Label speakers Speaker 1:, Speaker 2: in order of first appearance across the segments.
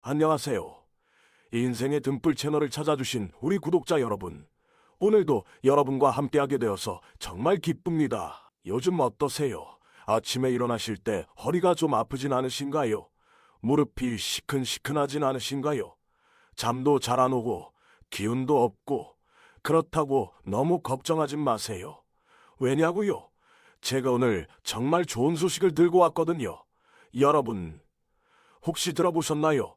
Speaker 1: 안녕하세요. 인생의 등불 채널을 찾아주신 우리 구독자 여러분. 오늘도 여러분과 함께하게 되어서 정말 기쁩니다. 요즘 어떠세요? 아침에 일어나실 때 허리가 좀 아프진 않으신가요? 무릎이 시큰시큰하진 않으신가요? 잠도 잘 안 오고 기운도 없고 그렇다고 너무 걱정하지 마세요. 왜냐고요? 제가 오늘 정말 좋은 소식을 들고 왔거든요. 여러분, 혹시 들어보셨나요?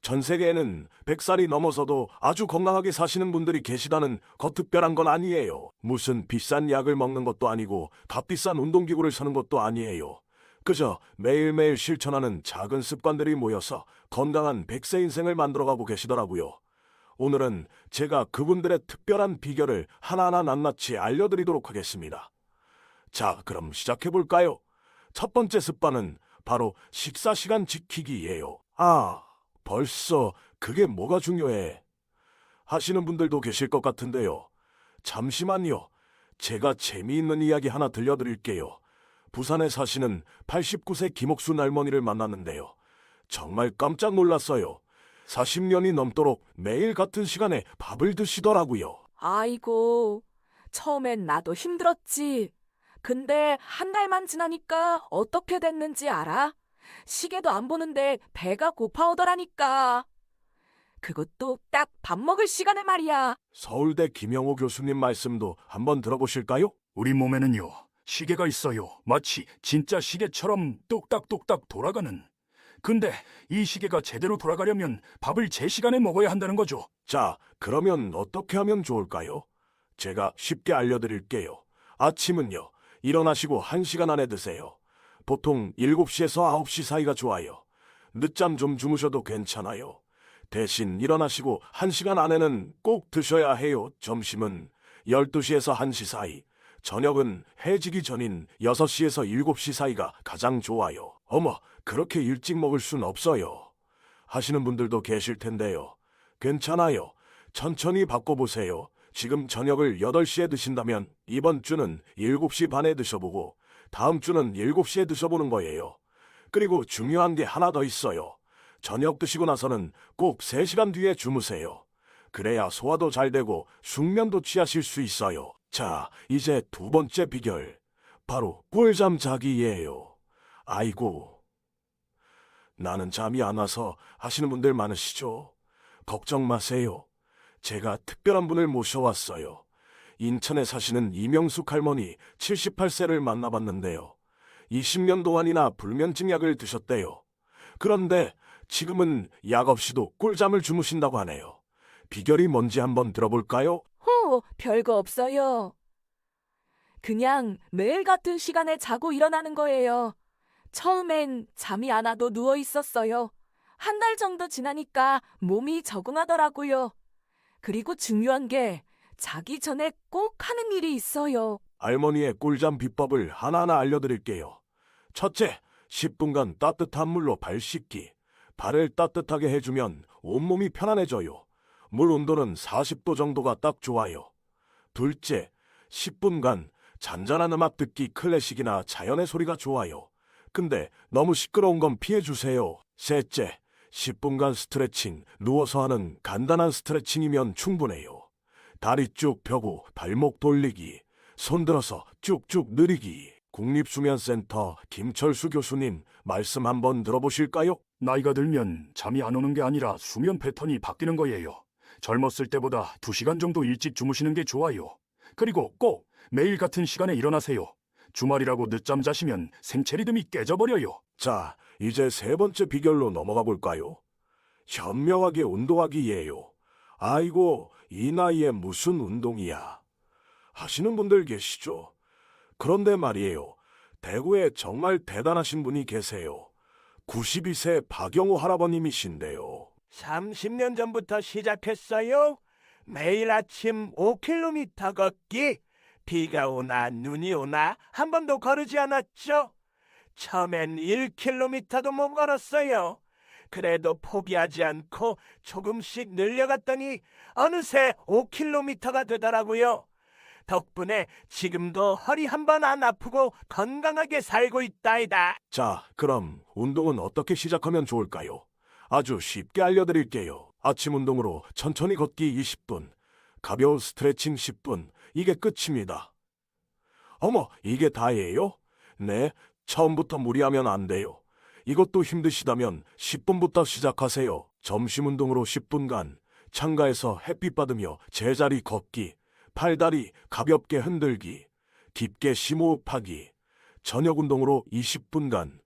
Speaker 1: 전 세계에는 100살이 넘어서도 아주 건강하게 사시는 분들이 계시다는 거 특별한 건 아니에요. 무슨 비싼 약을 먹는 것도 아니고 값비싼 운동기구를 사는 것도 아니에요. 그저 매일매일 실천하는 작은 습관들이 모여서 건강한 100세 인생을 만들어가고 계시더라고요. 오늘은 제가 그분들의 특별한 비결을 하나하나 낱낱이 알려드리도록 하겠습니다. 자, 그럼 시작해볼까요? 첫 번째 습관은 바로 식사 시간 지키기예요. 벌써 그게 뭐가 중요해? 하시는 분들도 계실 것 같은데요. 잠시만요. 제가 재미있는 이야기 하나 들려드릴게요. 부산에 사시는 89세 김옥순 할머니를 만났는데요. 정말 깜짝 놀랐어요. 40년이 넘도록 매일 같은 시간에 밥을 드시더라고요.
Speaker 2: 아이고, 처음엔 나도 힘들었지. 근데 한 달만 지나니까 어떻게 됐는지 알아? 시계도 안 보는데 배가 고파오더라니까. 그것도 딱 밥 먹을 시간에 말이야.
Speaker 1: 서울대 김영호 교수님 말씀도 한번 들어보실까요?
Speaker 3: 우리 몸에는요, 시계가 있어요. 마치 진짜 시계처럼 똑딱똑딱 돌아가는. 근데 이 시계가 제대로 돌아가려면 밥을 제 시간에 먹어야 한다는 거죠.
Speaker 1: 자, 그러면 어떻게 하면 좋을까요? 제가 쉽게 알려드릴게요. 아침은요, 일어나시고 1시간 안에 드세요. 보통 7시에서 9시 사이가 좋아요. 늦잠 좀 주무셔도 괜찮아요. 대신 일어나시고 1시간 안에는 꼭 드셔야 해요. 점심은 12시에서 1시 사이, 저녁은 해지기 전인 6시에서 7시 사이가 가장 좋아요. 어머, 그렇게 일찍 먹을 순 없어요. 하시는 분들도 계실 텐데요. 괜찮아요. 천천히 바꿔보세요. 지금 저녁을 8시에 드신다면 이번 주는 7시 반에 드셔보고 다음 주는 7시에 드셔보는 거예요. 그리고 중요한 게 하나 더 있어요. 저녁 드시고 나서는 꼭 3시간 뒤에 주무세요. 그래야 소화도 잘 되고 숙면도 취하실 수 있어요. 자, 이제 두 번째 비결. 바로 꿀잠 자기예요. 아이고, 나는 잠이 안 와서 하시는 분들 많으시죠? 걱정 마세요. 제가 특별한 분을 모셔왔어요. 인천에 사시는 이명숙 할머니 78세를 만나봤는데요. 20년 동안이나 불면증 약을 드셨대요. 그런데 지금은 약 없이도 꿀잠을 주무신다고 하네요. 비결이 뭔지 한번 들어볼까요?
Speaker 2: 별거 없어요. 그냥 매일 같은 시간에 자고 일어나는 거예요. 처음엔 잠이 안 와도 누워 있었어요. 한 달 정도 지나니까 몸이 적응하더라고요. 그리고 중요한 게 자기 전에 꼭 하는 일이 있어요.
Speaker 1: 할머니의 꿀잠 비법을 하나하나 알려드릴게요. 첫째, 10분간 따뜻한 물로 발 씻기. 발을 따뜻하게 해주면 온몸이 편안해져요. 물 온도는 40도 정도가 딱 좋아요. 둘째, 10분간 잔잔한 음악 듣기 클래식이나 자연의 소리가 좋아요. 근데 너무 시끄러운 건 피해주세요. 셋째, 10분간 스트레칭, 누워서 하는 간단한 스트레칭이면 충분해요. 다리 쭉 펴고 발목 돌리기, 손 들어서 쭉쭉 느리기. 국립수면센터 김철수 교수님 말씀 한번 들어보실까요?
Speaker 3: 나이가 들면 잠이 안 오는 게 아니라 수면 패턴이 바뀌는 거예요. 젊었을 때보다 2시간 정도 일찍 주무시는 게 좋아요. 그리고 꼭 매일 같은 시간에 일어나세요. 주말이라고 늦잠 자시면 생체 리듬이 깨져버려요.
Speaker 1: 자, 이제 세 번째 비결로 넘어가 볼까요? 현명하게 운동하기예요. 아이고, 이 나이에 무슨 운동이야. 하시는 분들 계시죠? 그런데 말이에요. 대구에 정말 대단하신 분이 계세요. 92세 박영호 할아버님이신데요.
Speaker 4: 30년 전부터 시작했어요. 매일 아침 5km 걷기. 비가 오나 눈이 오나 한 번도 거르지 않았죠. 처음엔 1km도 못 걸었어요. 그래도 포기하지 않고 조금씩 늘려갔더니 어느새 5km가 되더라고요. 덕분에 지금도 허리 한 번 안 아프고 건강하게 살고 있다이다.
Speaker 1: 자, 그럼 운동은 어떻게 시작하면 좋을까요? 아주 쉽게 알려드릴게요. 아침 운동으로 천천히 걷기 20분, 가벼운 스트레칭 10분, 이게 끝입니다. 어머, 이게 다예요? 네, 처음부터 무리하면 안 돼요. 이것도 힘드시다면 10분부터 시작하세요. 점심 운동으로 10분간 창가에서 햇빛 받으며 제자리 걷기, 팔다리 가볍게 흔들기, 깊게 심호흡하기, 저녁 운동으로 20분간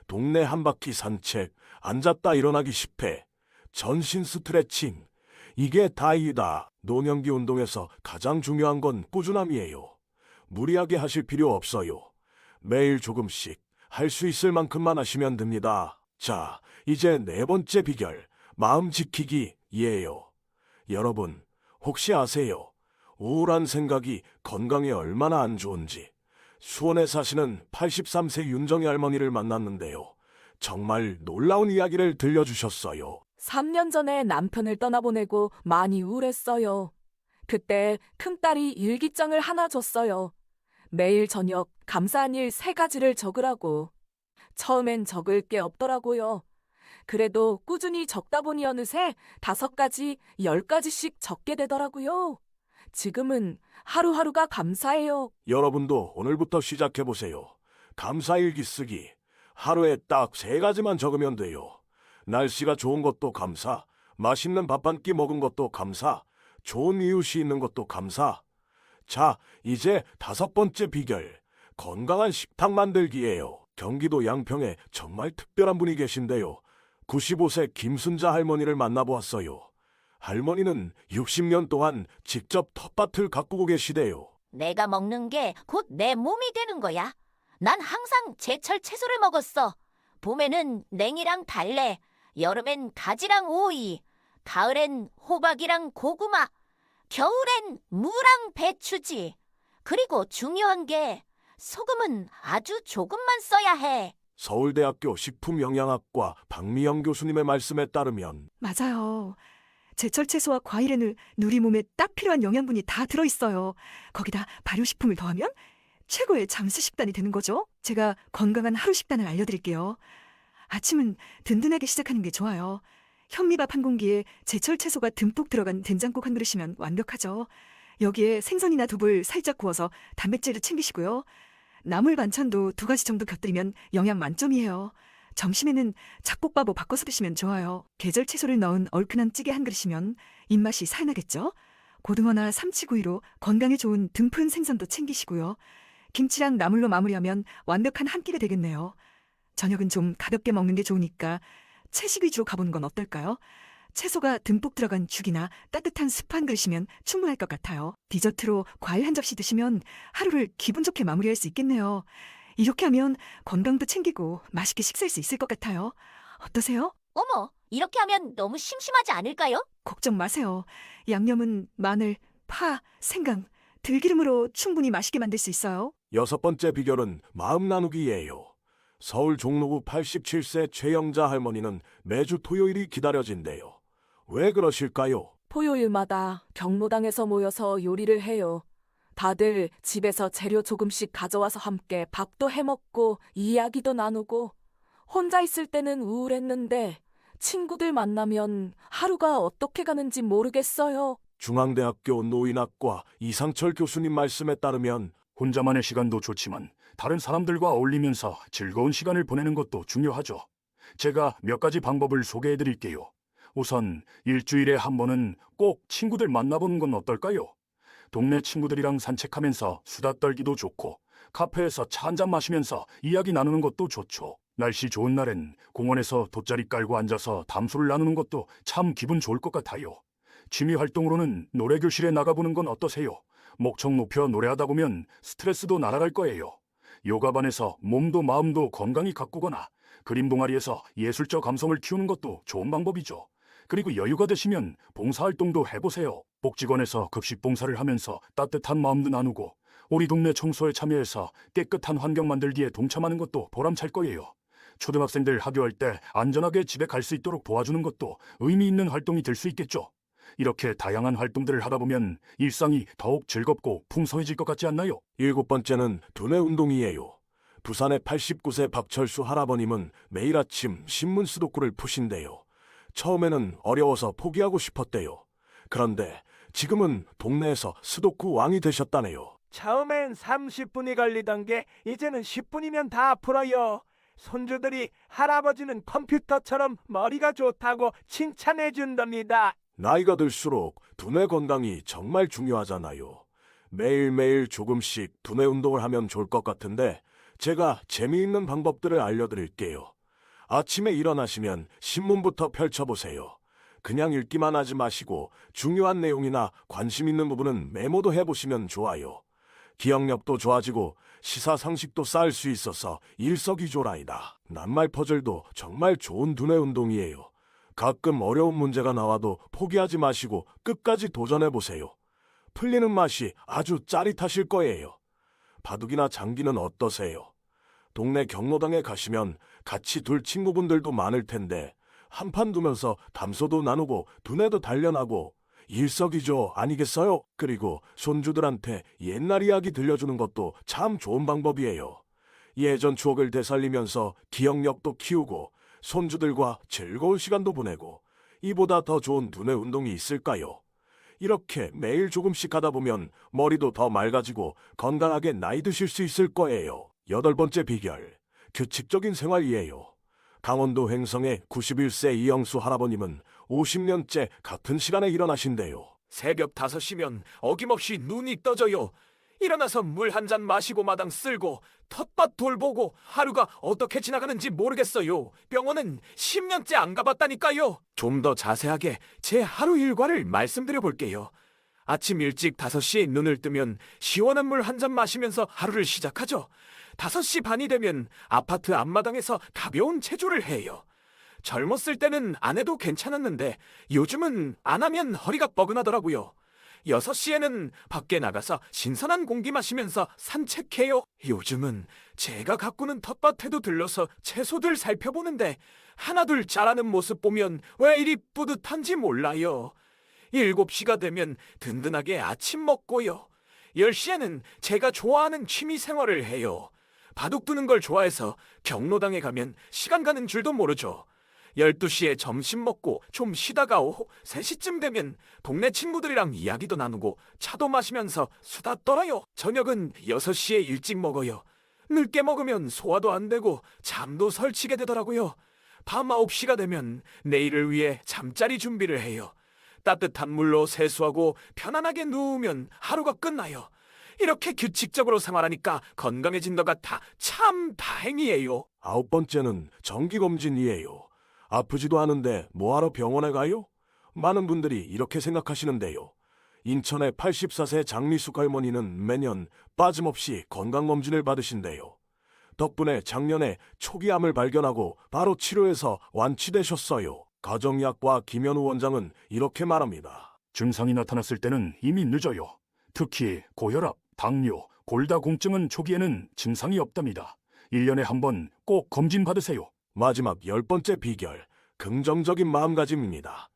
Speaker 1: 동네 한 바퀴 산책, 앉았다 일어나기 10회, 전신 스트레칭, 이게 다이다. 노년기 운동에서 가장 중요한 건 꾸준함이에요. 무리하게 하실 필요 없어요. 매일 조금씩 할 수 있을 만큼만 하시면 됩니다. 자, 이제 네 번째 비결, 마음 지키기예요. 여러분, 혹시 아세요? 우울한 생각이 건강에 얼마나 안 좋은지. 수원에 사시는 83세 윤정희 할머니를 만났는데요. 정말 놀라운 이야기를 들려주셨어요.
Speaker 2: 3년 전에 남편을 떠나보내고 많이 우울했어요. 그때 큰딸이 일기장을 하나 줬어요. 매일 저녁 감사한 일 3가지를 적으라고. 처음엔 적을 게 없더라고요. 그래도 꾸준히 적다 보니 어느새 5가지, 10가지씩 적게 되더라고요. 지금은 하루하루가 감사해요.
Speaker 1: 여러분도 오늘부터 시작해보세요. 감사일기 쓰기. 하루에 딱 3가지만 적으면 돼요. 날씨가 좋은 것도 감사, 맛있는 밥 한 끼 먹은 것도 감사, 좋은 이웃이 있는 것도 감사. 자, 이제 5번째 비결, 건강한 식탁 만들기예요. 경기도 양평에 정말 특별한 분이 계신데요. 95세 김순자 할머니를 만나보았어요. 할머니는 60년 동안 직접 텃밭을 가꾸고 계시대요.
Speaker 5: 내가 먹는 게 곧 내 몸이 되는 거야. 난 항상 제철 채소를 먹었어. 봄에는 냉이랑 달래, 여름엔 가지랑 오이, 가을엔 호박이랑 고구마, 겨울엔 무랑 배추지. 그리고 중요한 게 소금은 아주 조금만 써야 해.
Speaker 1: 서울대학교 식품영양학과 박미영 교수님의 말씀에 따르면
Speaker 6: 맞아요. 제철 채소와 과일에는 우리 몸에 딱 필요한 영양분이 다 들어있어요. 거기다 발효식품을 더하면 최고의 잠수 식단이 되는 거죠. 제가 건강한 하루 식단을 알려드릴게요. 아침은 든든하게 시작하는 게 좋아요. 현미밥 한 공기에 제철 채소가 듬뿍 들어간 된장국 한 그릇이면 완벽하죠. 여기에 생선이나 두부를 살짝 구워서 단백질을 챙기시고요. 나물 반찬도 2가지 정도 곁들이면 영양 만점이에요. 점심에는 잡곡밥으로 바꿔서 드시면 좋아요. 계절 채소를 넣은 얼큰한 찌개 한 그릇이면 입맛이 살나겠죠? 고등어나 삼치구이로 건강에 좋은 등푸른 생선도 챙기시고요. 김치랑 나물로 마무리하면 완벽한 한 끼가 되겠네요. 저녁은 좀 가볍게 먹는 게 좋으니까 채식 위주로 가보는 건 어떨까요? 채소가 듬뿍 들어간 죽이나 따뜻한 수프 한 그릇이면 충분할 것 같아요. 디저트로 과일 한 접시 드시면 하루를 기분 좋게 마무리할 수 있겠네요. 이렇게 하면 건강도 챙기고 맛있게 식사할 수 있을 것 같아요. 어떠세요?
Speaker 5: 어머, 이렇게 하면 너무 심심하지 않을까요?
Speaker 6: 걱정 마세요. 양념은 마늘, 파, 생강, 들기름으로 충분히 맛있게 만들 수 있어요.
Speaker 1: 6번째 비결은 마음 나누기예요. 서울 종로구 87세 최영자 할머니는 매주 토요일이 기다려진대요. 왜 그러실까요?
Speaker 2: 토요일마다 경로당에서 모여서 요리를 해요. 다들 집에서 재료 조금씩 가져와서 함께 밥도 해먹고 이야기도 나누고 혼자 있을 때는 우울했는데 친구들 만나면 하루가 어떻게 가는지 모르겠어요.
Speaker 1: 중앙대학교 노인학과 이상철 교수님 말씀에 따르면
Speaker 3: 혼자만의 시간도 좋지만 다른 사람들과 어울리면서 즐거운 시간을 보내는 것도 중요하죠. 제가 몇 가지 방법을 소개해 드릴게요. 우선 일주일에 한 번은 꼭 친구들 만나보는 건 어떨까요? 동네 친구들이랑 산책하면서 수다 떨기도 좋고 카페에서 차 한잔 마시면서 이야기 나누는 것도 좋죠. 날씨 좋은 날엔 공원에서 돗자리 깔고 앉아서 담소를 나누는 것도 참 기분 좋을 것 같아요. 취미 활동으로는 노래교실에 나가보는 건 어떠세요? 목청 높여 노래하다 보면 스트레스도 날아갈 거예요. 요가반에서 몸도 마음도 건강히 가꾸거나 그림 동아리에서 예술적 감성을 키우는 것도 좋은 방법이죠. 그리고 여유가 되시면 봉사활동도 해보세요. 복지관에서 급식 봉사를 하면서 따뜻한 마음도 나누고 우리 동네 청소에 참여해서 깨끗한 환경 만들기에 동참하는 것도 보람찰 거예요. 초등학생들 하교할 때 안전하게 집에 갈 수 있도록 도와주는 것도 의미 있는 활동이 될 수 있겠죠. 이렇게 다양한 활동들을 하다 보면 일상이 더욱 즐겁고 풍성해질 것 같지 않나요?
Speaker 1: 7번째는 두뇌 운동이에요. 부산의 89세 박철수 할아버님은 매일 아침 신문 수도구를 푸신대요. 처음에는 어려워서 포기하고 싶었대요. 그런데 지금은 동네에서 스도쿠 왕이 되셨다네요.
Speaker 4: 처음엔 30분이 걸리던 게 이제는 10분이면 다 풀어요. 손주들이 할아버지는 컴퓨터처럼 머리가 좋다고 칭찬해 준답니다.
Speaker 1: 나이가 들수록 두뇌 건강이 정말 중요하잖아요. 매일매일 조금씩 두뇌 운동을 하면 좋을 것 같은데 제가 재미있는 방법들을 알려드릴게요. 아침에 일어나시면 신문부터 펼쳐보세요. 그냥 읽기만 하지 마시고 중요한 내용이나 관심 있는 부분은 메모도 해보시면 좋아요. 기억력도 좋아지고 시사상식도 쌓을 수 있어서 일석이조라이다. 낱말 퍼즐도 정말 좋은 두뇌 운동이에요. 가끔 어려운 문제가 나와도 포기하지 마시고 끝까지 도전해보세요. 풀리는 맛이 아주 짜릿하실 거예요. 바둑이나 장기는 어떠세요? 동네 경로당에 가시면 같이 둘 친구분들도 많을 텐데 한판 두면서 담소도 나누고 두뇌도 단련하고 일석이조 아니겠어요? 그리고 손주들한테 옛날 이야기 들려주는 것도 참 좋은 방법이에요. 예전 추억을 되살리면서 기억력도 키우고 손주들과 즐거운 시간도 보내고 이보다 더 좋은 두뇌 운동이 있을까요? 이렇게 매일 조금씩 하다 보면 머리도 더 맑아지고 건강하게 나이 드실 수 있을 거예요. 8번째 비결, 규칙적인 생활이에요. 강원도 횡성의 91세 이영수 할아버님은 50년째 같은 시간에 일어나신대요.
Speaker 7: 새벽 5시면 어김없이 눈이 떠져요. 일어나서 물 한 잔 마시고 마당 쓸고 텃밭 돌보고 하루가 어떻게 지나가는지 모르겠어요. 병원은 10년째 안 가봤다니까요. 좀 더 자세하게 제 하루 일과를 말씀드려 볼게요. 아침 일찍 5시에 눈을 뜨면 시원한 물 한 잔 마시면서 하루를 시작하죠. 5시 반이 되면 아파트 앞마당에서 가벼운 체조를 해요. 젊었을 때는 안 해도 괜찮았는데 요즘은 안 하면 허리가 뻐근하더라고요. 6시에는 밖에 나가서 신선한 공기 마시면서 산책해요. 요즘은 제가 가꾸는 텃밭에도 들러서 채소들 살펴보는데 하나둘 자라는 모습 보면 왜 이리 뿌듯한지 몰라요. 7시가 되면 든든하게 아침 먹고요. 10시에는 제가 좋아하는 취미 생활을 해요. 바둑 두는 걸 좋아해서 경로당에 가면 시간 가는 줄도 모르죠. 12시에 점심 먹고 좀 쉬다가 오후 3시쯤 되면 동네 친구들이랑 이야기도 나누고 차도 마시면서 수다 떨어요. 저녁은 6시에 일찍 먹어요. 늦게 먹으면 소화도 안 되고 잠도 설치게 되더라고요. 밤 9시가 되면 내일을 위해 잠자리 준비를 해요. 따뜻한 물로 세수하고 편안하게 누우면 하루가 끝나요. 이렇게 규칙적으로 생활하니까 건강해진 것 같아 참 다행이에요.
Speaker 1: 9번째는 정기검진이에요. 아프지도 않은데 뭐하러 병원에 가요? 많은 분들이 이렇게 생각하시는데요. 인천의 84세 장미숙 할머니는 매년 빠짐없이 건강검진을 받으신대요. 덕분에 작년에 초기암을 발견하고 바로 치료해서 완치되셨어요. 가정의학과 김현우 원장은 이렇게 말합니다.
Speaker 3: 증상이 나타났을 때는 이미 늦어요. 특히 고혈압, 당뇨, 골다공증은 초기에는 증상이 없답니다. 1년에 한 번 꼭 검진 받으세요.
Speaker 1: 마지막 10번째 비결, 긍정적인 마음가짐입니다.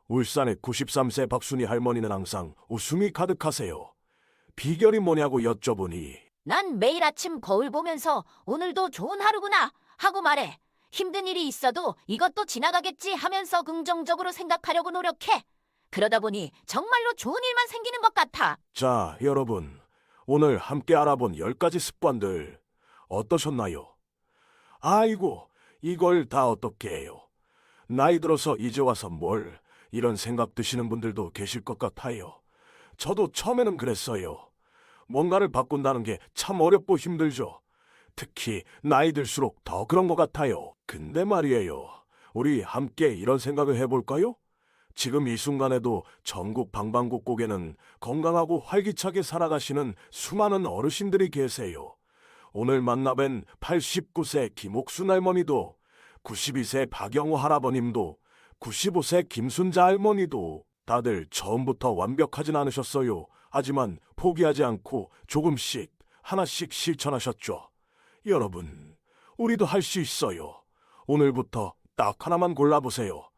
Speaker 1: 울산의 93세 박순희 할머니는 항상 웃음이 가득하세요. 비결이 뭐냐고 여쭤보니
Speaker 5: 난 매일 아침 거울 보면서 오늘도 좋은 하루구나 하고 말해. 힘든 일이 있어도 이것도 지나가겠지 하면서 긍정적으로 생각하려고 노력해. 그러다 보니 정말로 좋은 일만 생기는 것 같아.
Speaker 1: 자, 여러분, 오늘 함께 알아본 10가지 습관들 어떠셨나요? 아이고, 이걸 다 어떻게 해요? 나이 들어서 이제 와서 뭘 이런 생각 드시는 분들도 계실 것 같아요. 저도 처음에는 그랬어요. 뭔가를 바꾼다는 게 참 어렵고 힘들죠. 특히 나이 들수록 더 그런 것 같아요. 근데 말이에요. 우리 함께 이런 생각을 해볼까요? 지금 이 순간에도 전국 방방곡곡에는 건강하고 활기차게 살아가시는 수많은 어르신들이 계세요. 오늘 만나뵌 89세 김옥순 할머니도, 92세 박영호 할아버님도, 95세 김순자 할머니도 다들 처음부터 완벽하진 않으셨어요. 하지만 포기하지 않고 조금씩 하나씩 실천하셨죠. 여러분, 우리도 할 수 있어요. 오늘부터 딱 하나만 골라보세요.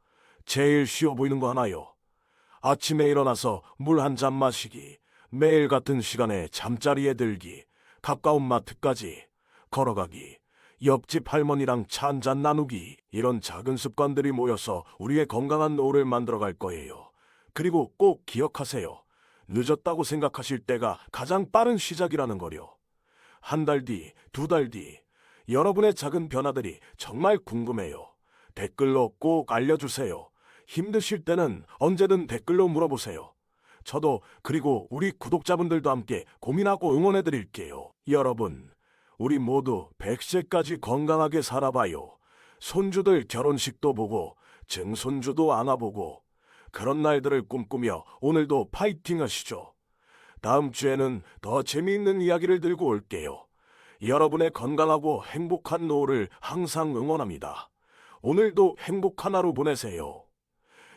Speaker 1: 제일 쉬워 보이는 거 하나요. 아침에 일어나서 물 한 잔 마시기, 매일 같은 시간에 잠자리에 들기, 가까운 마트까지 걸어가기, 옆집 할머니랑 차 한잔 나누기, 이런 작은 습관들이 모여서 우리의 건강한 노후를 만들어갈 거예요. 그리고 꼭 기억하세요. 늦었다고 생각하실 때가 가장 빠른 시작이라는 거요. 한 달 뒤, 두 달 뒤, 여러분의 작은 변화들이 정말 궁금해요. 댓글로 꼭 알려주세요. 힘드실 때는 언제든 댓글로 물어보세요. 저도 그리고 우리 구독자분들도 함께 고민하고 응원해드릴게요. 여러분, 우리 모두 100세까지 건강하게 살아봐요. 손주들 결혼식도 보고 증손주도 안아보고 그런 날들을 꿈꾸며 오늘도 파이팅 하시죠. 다음 주에는 더 재미있는 이야기를 들고 올게요. 여러분의 건강하고 행복한 노후를 항상 응원합니다. 오늘도 행복한 하루 보내세요.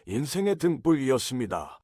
Speaker 1: 인생의 등불이었습니다.